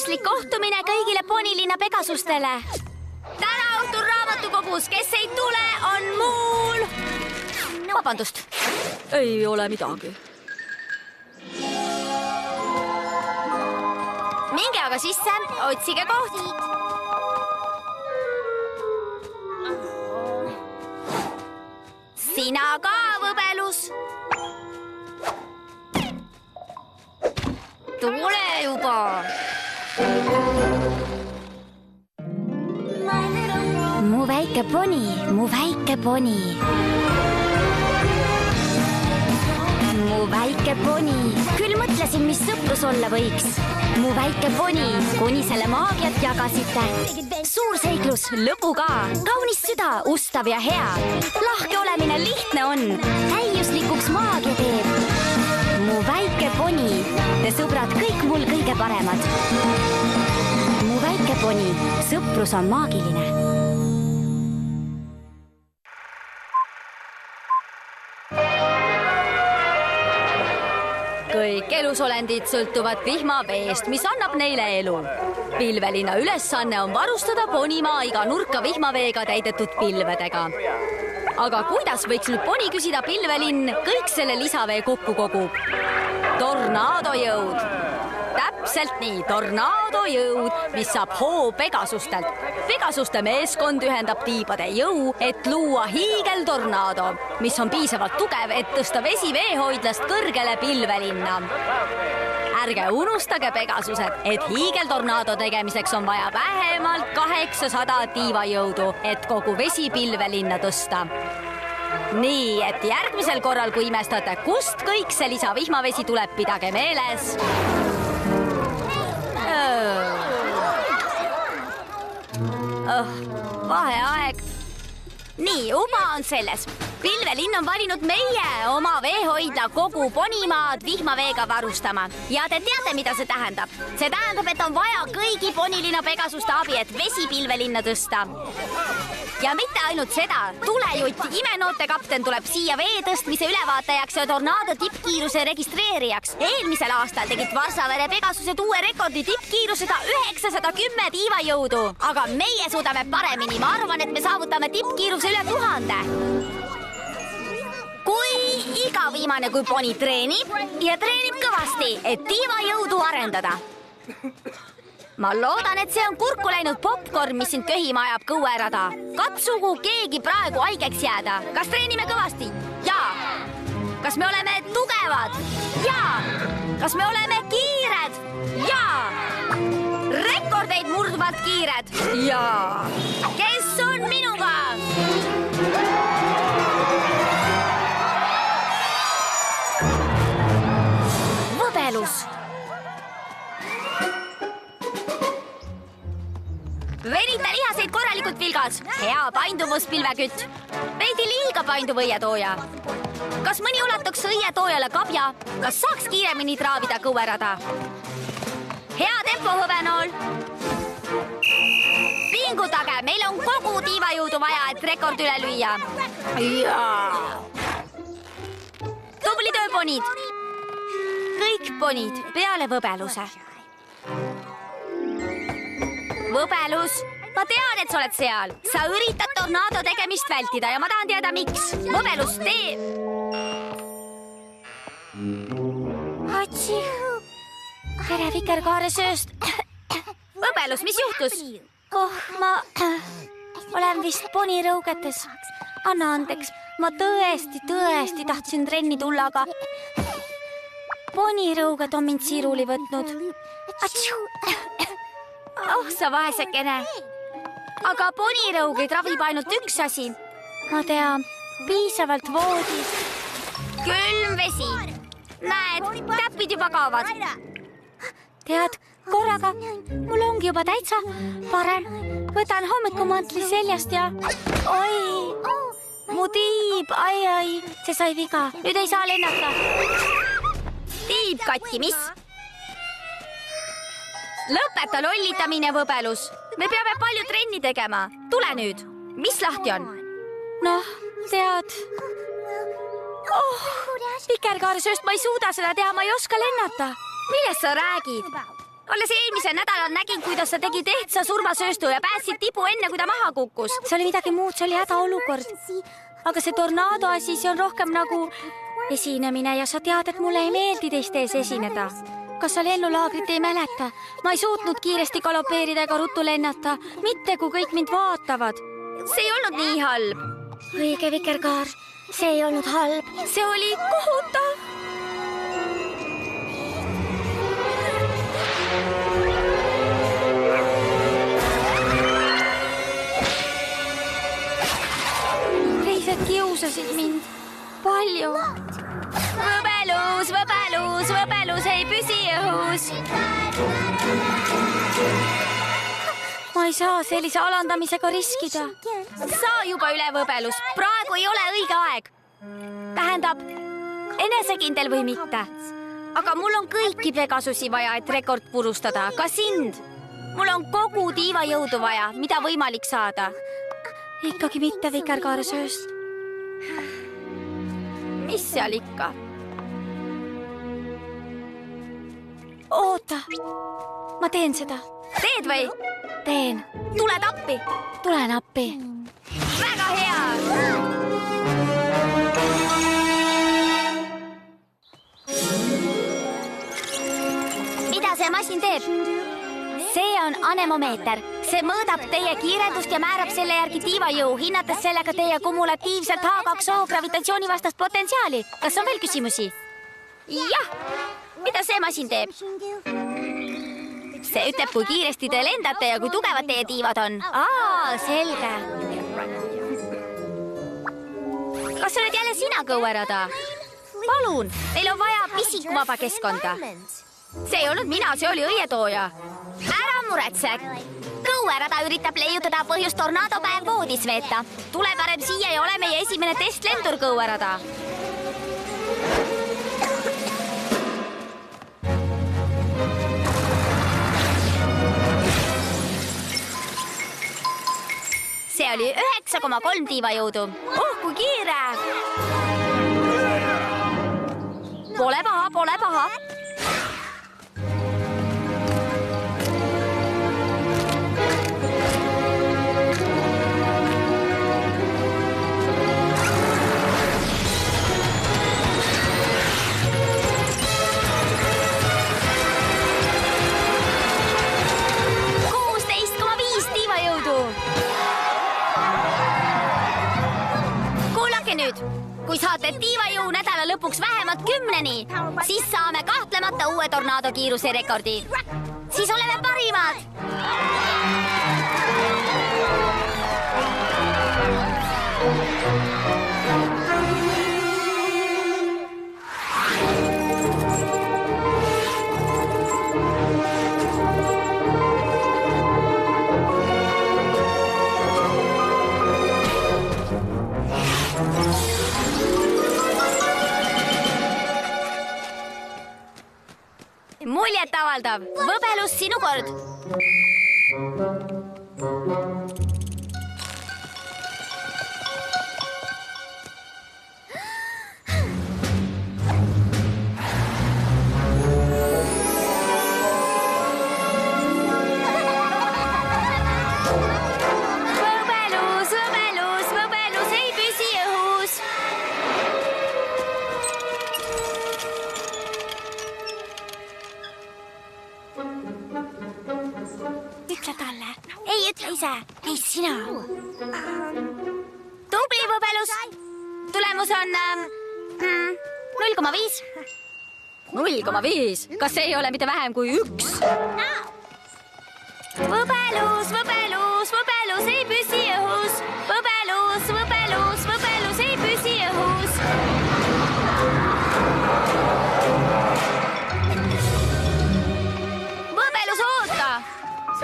tähenduslik kohtumine kõigile ponilinna Pegasustele. Täna õhtul raamatukogus, kes ei tule, on muul. Vabandust. Ei ole midagi. Minge aga sisse, otsige koht. Sina ka, võbelus. Tule juba. Mu väike poni, mu väike poni. Mu väike poni. Küll mõtlesin, mis sõprus olla võiks. Mu väike poni, kuni selle maagiat jagasite. Suur seiklus, lõbu ka. Kaunis süda, ustav ja hea. Lahke olemine lihtne on. Täiuslikuks maagia teeb. Mu väike poni, te sõbrad kõik mul kõige paremad. Mu väike poni, sõprus on maagiline. Kõik elusolendid sõltuvad vihmaveest, mis annab neile elu. Pilvelinna ülesanne on varustada ponimaa iga nurka vihmaveega täidetud pilvedega. Aga kuidas võiks nüüd poni küsida Pilvelinn kõik selle lisavee kokku kogub? Tornaadojõud. Täpselt nii, tornaadojõud, mis saab hoo Pegasustelt. Pegasuste meeskond ühendab tiibade jõu, et luua hiigeltornaado, mis on piisavalt tugev, et tõsta vesi veehoidlast kõrgele Pilvelinna. Ärge unustage, Pegasused, et hiigeltornaado tegemiseks on vaja vähemalt 800 tiivajõudu, et kogu vesi Pilvelinna tõsta. Nii, et järgmisel korral, kui imestate, kust kõik see lisavihmavesi tuleb, pidage meeles. Vaheaeg. Nii, uba on selles. Pilvelinn on valinud meie oma veehoidla kogu ponimaad vihmaveega varustama. Ja te teate, mida see tähendab? See tähendab, et on vaja kõigi ponilinna Pegasuste abi, et vesi Pilvelinna tõsta. Ja mitte ainult seda, tulejutt imenoote kapten tuleb siia vee tõstmise ülevaatajaks ja tornaado tippkiiruse registreerijaks. Eelmisel aastal tegid Varsavere Pegasused uue rekordi tippkiirusega 910 tiivajõudu. Aga meie suudame paremini, ma arvan, et me saavutame tippkiiruse üle 1000. Kui iga viimane kui poni treenib ja treenib kõvasti, et tiivajõudu arendada. Ma loodan, et see on kurku läinud popcorn, mis sind köhima ajab kõuerada. Katsugu keegi praegu haigeks jääda. Kas treenime kõvasti? Jaa. Kas me oleme tugevad? Jaa. Kas me oleme kiired? Jaa. Rekordeid murdvad kiired? Jaa. Kes on minuga? Võbelus. Venita lihaseid korralikult vilgas. Hea painduvus, pilvekütt. Veidi liiga painduv õietooja. Kas mõni ulatuks õietoojale kabja? Kas saaks kiiremini traavida kõuerada? Hea tempo, hõbenool. Pingutage, meil on kogu tiivajõudu vaja, et rekord üle lüüa. Jaa. Tubli töö, ponid. Kõik ponid peale võbeluse. Võbelus, ma tean, et sa oled seal. Sa üritad tornaado tegemist vältida ja ma tahan teada, miks. Võbelus, tee. Tere, vikerkaare sööst. Võbelus, mis juhtus? Ma olen vist ponirõugetes. Anna andeks, ma tõesti tahtsin trenni tulla, aga ponirõuged on mind siruli võtnud. Oh, sa vaesekene. Aga ponirõugeid ravib ainult üks asi. Ma tean, piisavalt voodi. Külm vesi. Näed, täpid juba kaovad. Tead, korraga mul ongi juba täitsa parem. Võtan hommikumantli seljast ja... Oi, mu tiib, ai, see sai viga. Nüüd ei saa lennata. Tiib katki, mis? Lõpeta lollitamine, võbelus. Me peame palju trenni tegema. Tule nüüd. Mis lahti on? Noh, tead. Vikerkaaresööst, ma ei suuda seda teha, ma ei oska lennata. Millest sa räägid? Alles eelmisel nädalal nägin, kuidas sa tegid ehtsa surmasööstu ja päästsid tibu enne, kui ta maha kukkus. See oli midagi muud, see oli hädaolukord. Aga see tornaado asi, see on rohkem nagu esinemine ja sa tead, et mulle ei meeldi teiste ees esineda. Kas sa lennulaagrit ei mäleta? Ma ei suutnud kiiresti galopeerida ega ruttu lennata, mitte kui kõik mind vaatavad. See ei olnud nii halb. Õige, Vikerkaar. See ei olnud halb. See oli kohutav. Teised kiusasid mind. Palju. Võbelus ei püsi õhus. Ma ei saa sellise alandamisega riskida. Saa juba üle võbelus. Praegu ei ole õige aeg. Tähendab, enesekindel või mitte. Aga mul on kõiki Pegasusi vaja, et rekord purustada. Ka sind. Mul on kogu tiiva jõudu vaja, mida võimalik saada. Ikkagi mitte Vikerkaare sööst. Mis seal ikka? Oota. Ma teen seda. Teed või? Teen. Tuled appi? Tulen appi. Väga hea! Mida see masin teeb? See on anemomeeter. See mõõdab teie kiirendust ja määrab selle järgi tiivajõu, hinnates sellega teie kumulatiivselt H2O gravitatsioonivastast potentsiaali. Kas on veel küsimusi? Jah! Mida see masin teeb? See ütleb, kui kiiresti te lendate ja kui tugevad teie tiivad on. Selge. Kas sa oled jälle sina, Kõuerada? Palun, meil on vaja pisikuvaba keskkonda. See ei olnud mina, see oli õietooja. Ära muretse. Kõuerada üritab leiutada põhjust tornaadopäev voodis veeta. Tule parem siia ja ole meie esimene testlendur, Kõuerada. See oli 9,3 tiivajõudu. Kui kiire! Pole paha. Kui saate tiivajõu nädala lõpuks vähemalt 10-ni, siis saame kahtlemata uue tornaado kiiruse rekordi. Siis oleme parimad! Muljet avaldav. Võbelus, sinu kord. Võbelus ei püsi õhus. Ütle talle. Ei ütle ise. Ei sina. Tubli võbelus. Tulemus on 0,5. 0,5? Kas see ei ole mitte vähem kui 1? Võbelus ei püsi õhus. Võbelus ei püsi õhus.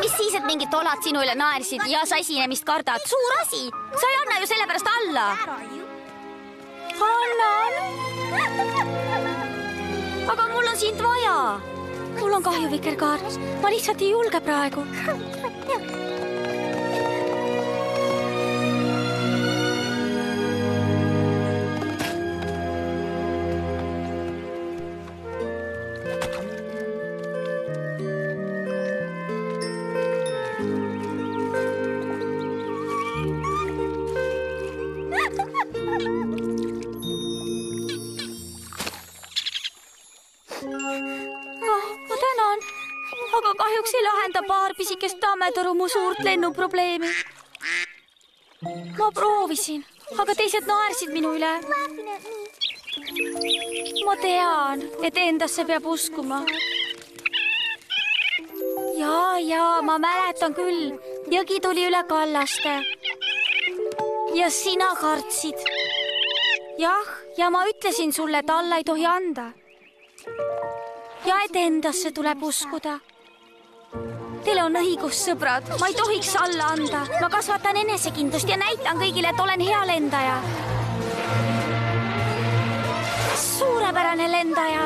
Mis siis, et mingid tolad sinu üle naersid ja sa esinemist kardad? Suur asi! Sa ei anna ju sellepärast alla! Annan! Aga mul on sind vaja! Mul on kahju, Vikerkaar. Ma lihtsalt ei julge praegu. lahenda paar pisikest tammetoru mu suurt lennuprobleemi. Ma proovisin, aga teised naersid minu üle. Ma tean, et endasse peab uskuma. Ja, ma mäletan küll. Jõgi tuli üle kallaste. Ja sina kartsid. Jah, ja ma ütlesin sulle, et alla ei tohi anda. Ja et endasse tuleb uskuda. Teil on õigus, sõbrad. Ma ei tohiks alla anda. Ma kasvatan enesekindlust ja näitan kõigile, et olen hea lendaja. Suurepärane lendaja.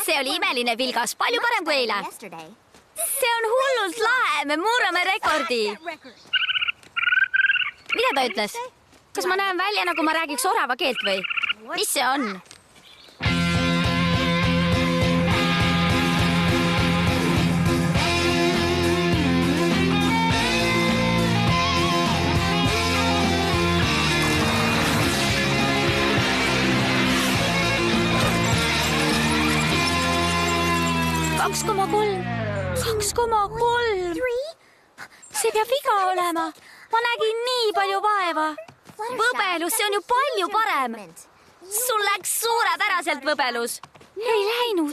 See oli imeline vilgas, palju parem kui eile. See on hullult lahe, me murrame rekordi. Mida ta ütles? Kas ma näen välja, nagu ma räägiks orava keelt või? Mis see on? Kaks koma kolm. See peab viga olema. Ma nägin nii palju vaeva. Võbelus, see on ju palju parem. Sul läks suurepäraselt võbelus. Ei läinud.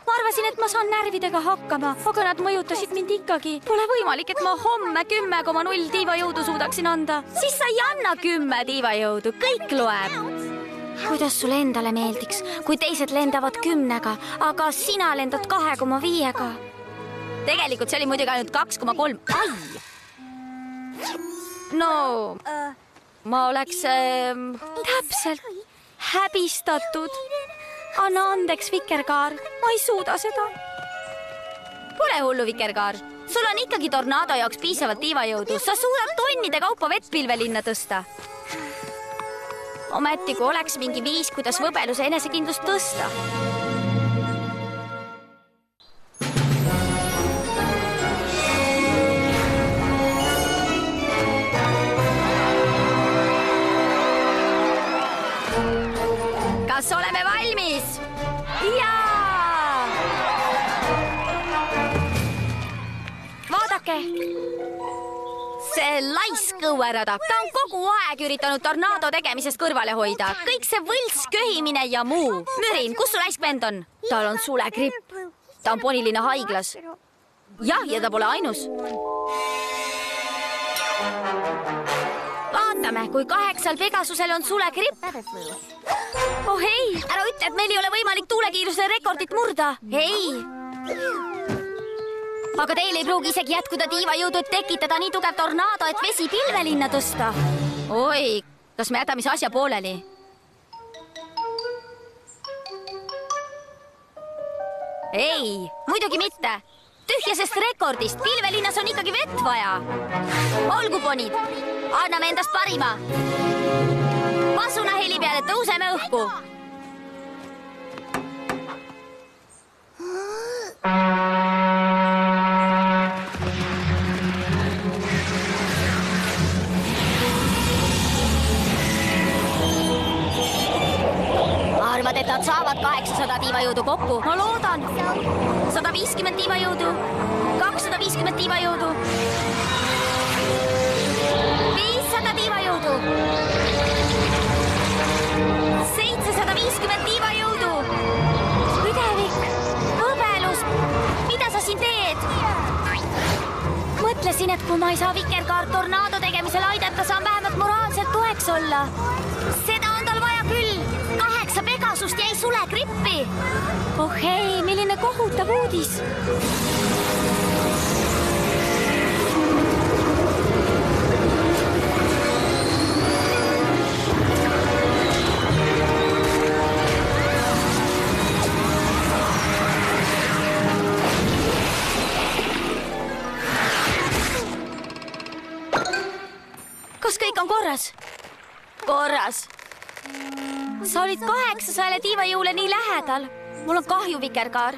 Ma arvasin, et ma saan närvidega hakkama, aga nad mõjutasid mind ikkagi. Pole võimalik, et ma homme 10,0 tiivajõudu suudaksin anda. Siis sa ei anna 10 tiivajõudu, kõik loeb. Kuidas sulle endale meeldiks, kui teised lendavad 10-ga, aga sina lendad 2,5-ga? Tegelikult see oli muidugi ainult 2,3. Ai! No, ma oleks täpselt häbistatud. Anna andeks, Vikerkaar. Ma ei suuda seda. Pole hullu, Vikerkaar. Sul on ikkagi tornaado jaoks piisavalt tiivajõudu. Sa suudad tonnide kaupa vett pilvelinna tõsta. Ometi, kui oleks mingi viis, kuidas võbeluse enesekindlust tõsta. Kas oleme valmis? Jaa! Vaadake! See laisk õuerada, ta on kogu aeg üritanud tornaado tegemisest kõrvale hoida. Kõik see võlts, köhimine ja muu. Mürin, kus sul äiskvend on? Tal on sulekripp. Ta on Ponilinna haiglas. Jah, ja ta pole ainus. Vaatame, kui 8 Pegasusel on sulekripp. Oh ei, ära ütle, et meil ei ole võimalik tuulekiiruse rekordit murda. Ei. Aga teil ei pruugi isegi jätkuda tiivajõudu, et tekitada nii tugev tornaado, et vesi pilvelinna tõsta. Oi, kas me jätame see asja pooleli? Ei, muidugi mitte. Tühjasest rekordist. Pilvelinnas on ikkagi vett vaja. Olgu, ponid. Anname endast parima. Pasuna heli peale tõuseme õhku. Arvad, et Nad saavad 800 tiivajõudu kokku, ma loodan. 150 tiivajõudu, 250 tiivajõudu, 500 tiivajõudu, 750 tiivajõudu. Üdevik, hõbelus, mida sa siin teed? Mõtlesin, et kui ma ei saa Vikerkaart tornaado tegemisel aidata, saan vähemalt moraalselt toeks olla. Seda on tal vaja küll. 8 Pegasust jäi sulegrippi. Oh hei, milline kohutav uudis. Kas kõik on korras? Korras. Sa olid 800 tiivajõule nii lähedal. Mul on kahju, Vikerkaar.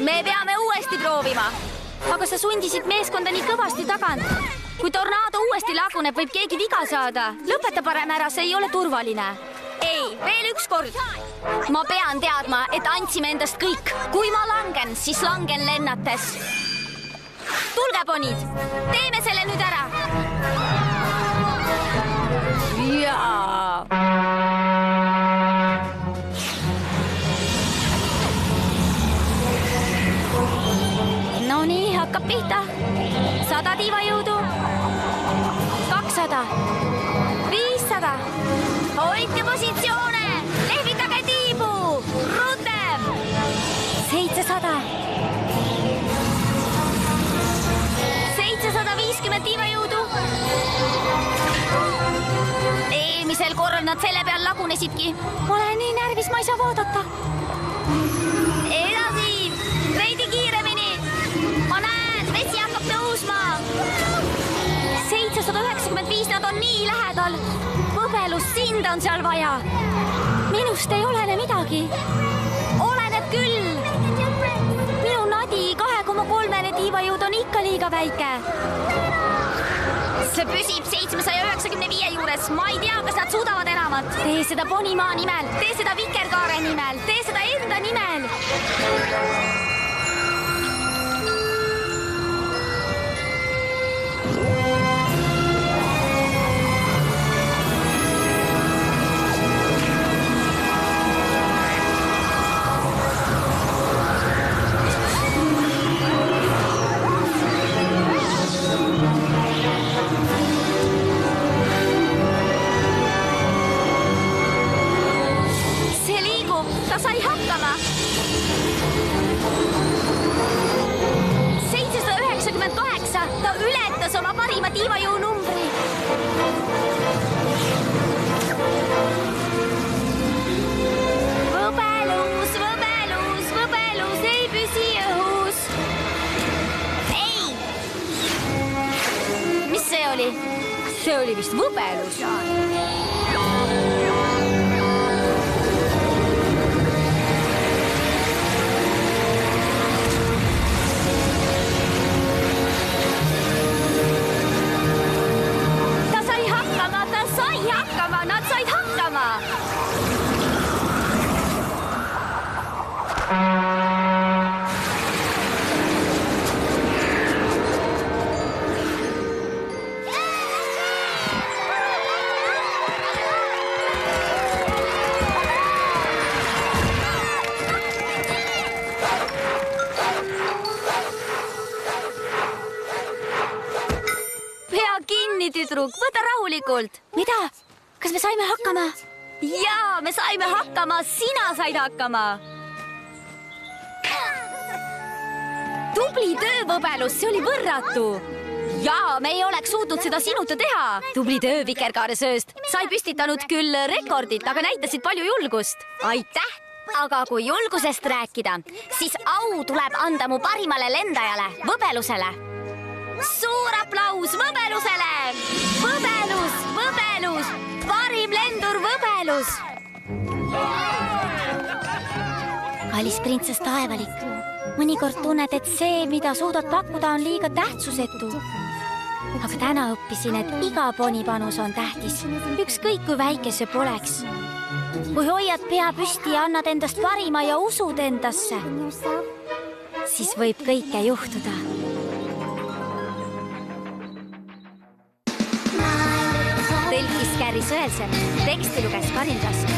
Me peame uuesti proovima. Aga sa sundisid meeskonda nii kõvasti tagant. Kui tornaado uuesti laguneb, võib keegi viga saada. Lõpeta parem ära, see ei ole turvaline. Ei, veel üks kord. Ma pean teadma, et andsime endast kõik. Kui ma langen, siis langen lennates. Tulge, ponid! Teeme selle nüüd ära! Jaa! No nii, hakkab pihta. 100 tiivajõudu. 200. 500. Hoidke positsioone! Lehvitage tiibu! Rutem! 700. 750 tiivajõudu. Eelmisel korral nad selle peal lagunesidki. Olen nii närvis, ma ei saa vaadata. Edasi, veidi kiiremini. Ma näen, vesi hakkab tõusma. 795, nad on nii lähedal. Võbelus, sind on seal vaja. Minust ei olene midagi. Oleneb küll. Minu nadi 2,3 tiivajõud on ikka liiga väike. See püsib 795 juures. Ma ei tea, kas nad suudavad enamat. Tee seda Ponimaa nimel, tee seda Vikerkaare nimel, tee seda enda nimel. Ta sai hakkama. 798, ta ületas oma parima tiivajõu numbri. Võbelus, võbelus, võbelus, ei püsi õhus. Ei! Mis see oli? See oli vist võbelus. Nad said hakkama. Pea kinni, tüdruk, võta rahulikult. Mida? Kas me saime hakkama? Jaa, me saime hakkama, sina said hakkama. Tubli töö, Võbelus, see oli võrratu. Jaa, me ei oleks suutnud seda sinuta teha. Tubli töö, Vikerkaare sööst. Sa ei püstitanud küll rekordit, aga näitasid palju julgust. Aitäh! Aga kui julgusest rääkida, siis au tuleb anda mu parimale lendajale, Võbelusele. Suur aplaus Võbelusele! Võbelus, Võbelus! Parim lendur Võbelus! Kallis printsess Taevalik, mõnikord tunned, et see, mida suudad pakkuda, on liiga tähtsusetu. Aga täna õppisin, et iga poni panus on tähtis, ükskõik kui väike see poleks. kui hoiad pea püsti ja annad endast parima ja usud endasse, siis võib kõike juhtuda. Tõlkis Käri Sõelsepp, teksti luges Karin Rask.